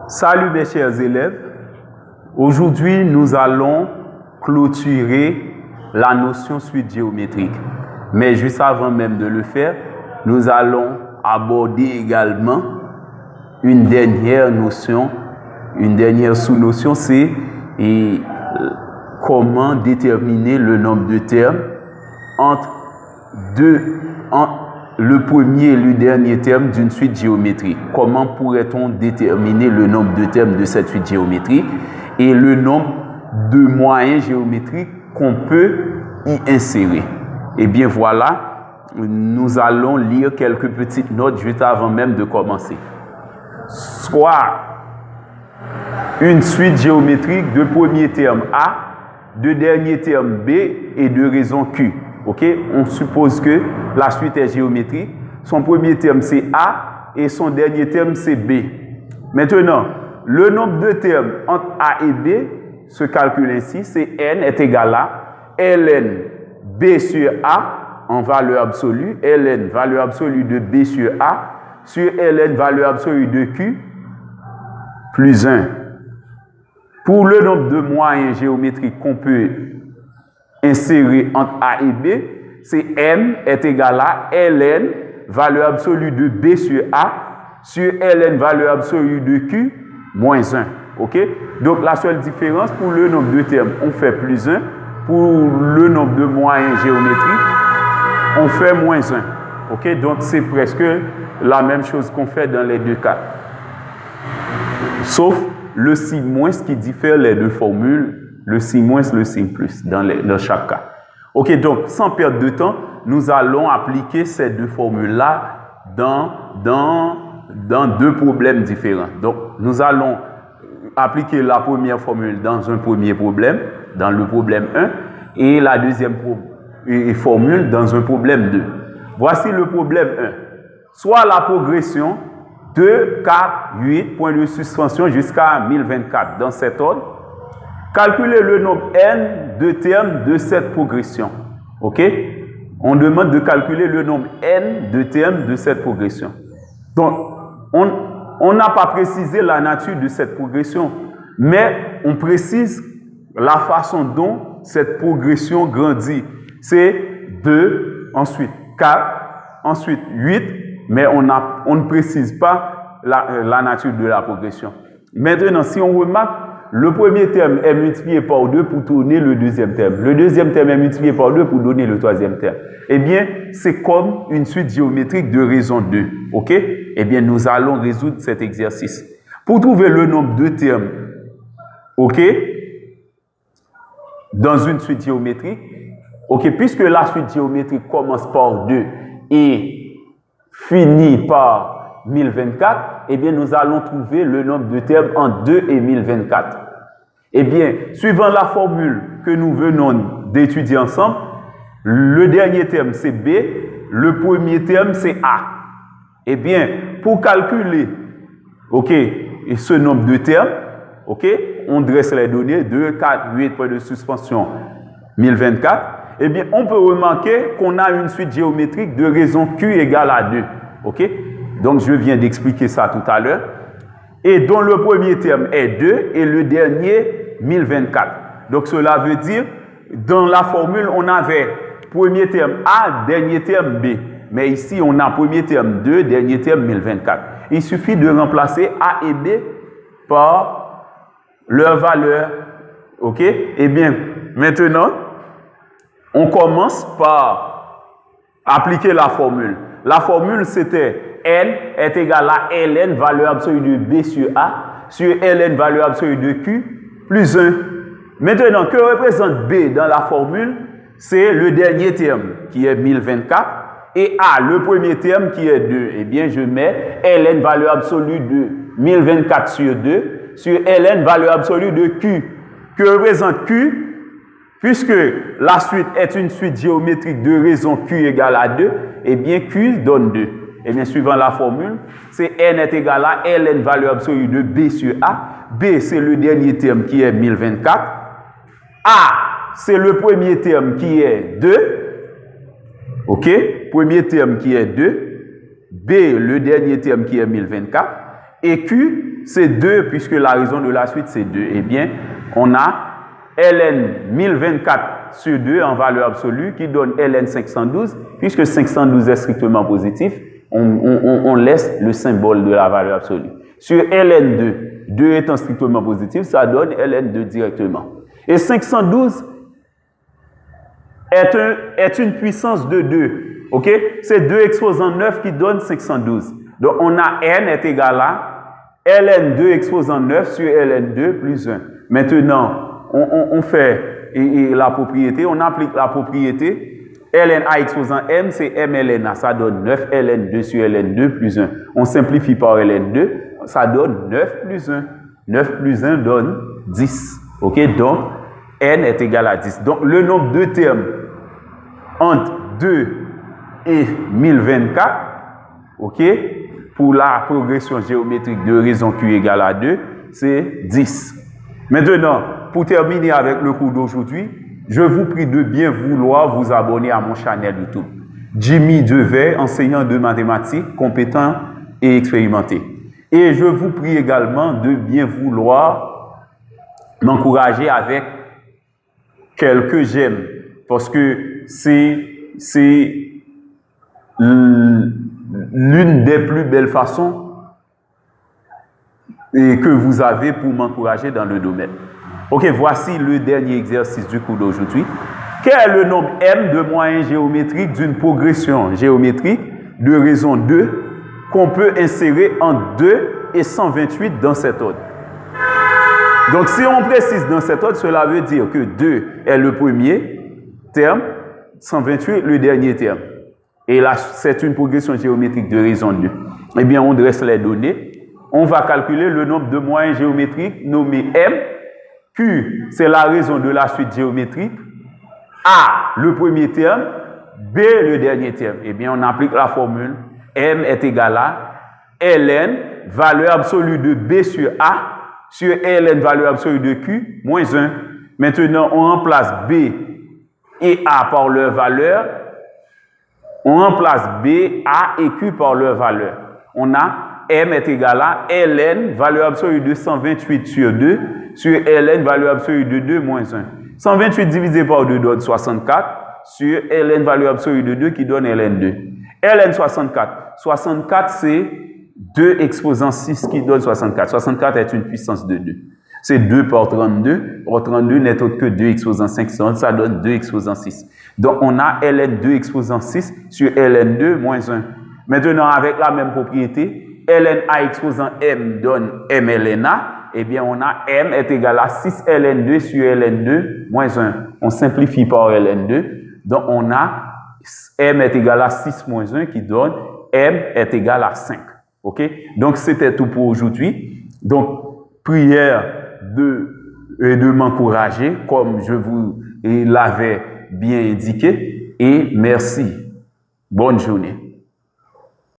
Salut mes chers élèves. Aujourd'hui, nous allons clôturer la notion suite géométrique. Mais juste avant même de le faire, nous allons aborder également une dernière notion, une dernière sous-notion, c'est comment déterminer le nombre de termes entre le premier et le dernier terme d'une suite géométrique. Comment pourrait-on déterminer le nombre de termes de cette suite géométrique et le nombre de moyens géométriques qu'on peut y insérer? Eh bien voilà, nous allons lire quelques petites notes juste avant même de commencer. Soit une suite géométrique de premier terme A, de dernier terme B et de raison Q. Ok, on suppose que la suite est géométrique. Son premier terme c'est A et son dernier terme c'est B. Maintenant, le nombre de termes entre A et B se calcule ainsi, c'est N est égal à Ln B sur A en valeur absolue, Ln valeur absolue de B sur A sur Ln valeur absolue de Q plus 1. Pour le nombre de moyens géométriques qu'on peut insérer entre A et B, c'est M est égal à Ln valeur absolue de B sur A sur Ln valeur absolue de Q moins 1. Ok? Donc la seule différence pour le nombre de termes, on fait plus 1. Pour le nombre de moyens géométriques, on fait moins 1. Ok? Donc c'est presque la même chose qu'on fait dans les deux cas. Sauf le signe moins qui diffère les deux formules, le signe moins, le signe plus dans chaque cas. Ok, donc sans perdre de temps, nous allons appliquer ces deux formules-là dans deux problèmes différents. Donc nous allons appliquer la première formule dans un premier problème, dans le problème 1, et la deuxième formule dans un problème 2. Voici le problème 1. Soit la progression 2, 4, 8, point de suspension jusqu'à 1024 dans cet ordre. Calculez le nombre n de termes de cette progression. Ok? On demande de calculer le nombre n de termes de cette progression. Donc, on n'a pas précisé la nature de cette progression, mais on précise la façon dont cette progression grandit. C'est 2, ensuite 4, ensuite 8, mais on ne précise pas la nature de la progression. Maintenant, si on remarque, le premier terme est multiplié par 2 pour donner le deuxième terme. Le deuxième terme est multiplié par 2 pour donner le troisième terme. Eh bien, c'est comme une suite géométrique de raison 2. OK? Eh bien, nous allons résoudre cet exercice. Pour trouver le nombre de termes, OK, dans une suite géométrique, OK, puisque la suite géométrique commence par 2 et finit par 1024, eh bien, nous allons trouver le nombre de termes entre 2 et 1024. Eh bien, suivant la formule que nous venons d'étudier ensemble, le dernier terme, c'est B, le premier terme, c'est A. Eh bien, pour calculer, OK, ce nombre de termes, OK, on dresse les données, 2, 4, 8, point de suspension, 1024. Eh bien, on peut remarquer qu'on a une suite géométrique de raison Q égale à 2. OK? Donc, je viens d'expliquer ça tout à l'heure. Et dont le premier terme est 2 et le dernier 1024. Donc, cela veut dire, dans la formule, on avait premier terme A, dernier terme B. Mais ici, on a premier terme 2, dernier terme 1024. Il suffit de remplacer A et B par leur valeur. OK? Eh bien, maintenant, on commence par appliquer la formule. La formule, c'était N est égal à Ln, valeur absolue de B sur A, sur Ln, valeur absolue de Q, plus 1. Maintenant, que représente B dans la formule? C'est le dernier terme, qui est 1024, et A, le premier terme, qui est 2. Eh bien, je mets Ln, valeur absolue de 1024 sur 2, sur Ln, valeur absolue de Q. Que représente Q? Puisque la suite est une suite géométrique de raison Q égale à 2, eh bien, Q donne 2. Eh bien, suivant la formule, c'est N est égal à Ln valeur absolue de B sur A. B, c'est le dernier terme qui est 1024. A, c'est le premier terme qui est 2. OK? Premier terme qui est 2. B, le dernier terme qui est 1024. Et Q, c'est 2, puisque la raison de la suite, c'est 2. Eh bien, on a ln 1024 sur 2 en valeur absolue qui donne ln 512. Puisque 512 est strictement positif, on laisse le symbole de la valeur absolue. Sur ln 2, 2 étant strictement positif, ça donne ln 2 directement. Et 512 est une puissance de 2. Ok? C'est 2 exposant 9 qui donne 512. Donc, on a n est égal à ln2 exposant 9 sur ln2 plus 1. Maintenant, on fait la propriété, on applique la propriété. ln a exposant m, c'est m ln a. Ça donne 9 ln2 sur ln2 plus 1. On simplifie par ln2, ça donne 9 plus 1. 9 plus 1 donne 10. Ok? Donc, n est égal à 10. Donc, le nombre de termes entre 2 et 1024, ok, pour la progression géométrique de raison Q égale à 2, c'est 10. Maintenant, pour terminer avec le cours d'aujourd'hui, je vous prie de bien vouloir vous abonner à mon channel YouTube. Jimmy Devey, enseignant de mathématiques, compétent et expérimenté. Et je vous prie également de bien vouloir m'encourager avec quelques j'aime, parce que c'est l'une des plus belles façons que vous avez pour m'encourager dans le domaine. Ok, voici le dernier exercice du cours d'aujourd'hui. Quel est le nombre m de moyens géométriques d'une progression géométrique de raison 2 qu'on peut insérer entre 2 et 128 dans cet ordre? Donc, si on précise dans cet ordre, cela veut dire que 2 est le premier terme, 128 le dernier terme. Et là, c'est une progression géométrique de raison 2. Eh bien, on dresse les données. On va calculer le nombre de moyens géométriques nommés M. Q, c'est la raison de la suite géométrique. A, le premier terme. B, le dernier terme. Eh bien, on applique la formule. M est égal à ln, valeur absolue de B sur A, sur ln, valeur absolue de Q, moins 1. Maintenant, on remplace B et A par leur valeur. On remplace B, A et Q par leur valeur. On a M est égal à ln, valeur absolue de 128 sur 2, sur ln, valeur absolue de 2 moins 1. 128 divisé par 2 donne 64, sur ln, valeur absolue de 2 qui donne ln2. ln 64. 64, c'est 2 exposant 6 qui donne 64. 64 est une puissance de 2. C'est 2 par 32. Or, 32 n'est autre que 2 exposant 500. Ça donne 2 exposant 6. Donc, on a ln2 exposant 6 sur ln2 moins 1. Maintenant, avec la même propriété, ln a exposant m donne m ln a. Eh bien, on a m est égal à 6 ln2 sur ln2 moins 1. On simplifie par ln2. Donc, on a m est égal à 6 moins 1 qui donne m est égal à 5. OK? Donc, c'était tout pour aujourd'hui. Donc, prière de m'encourager, comme je vous l'avais bien indiqué. Et merci. Bonne journée.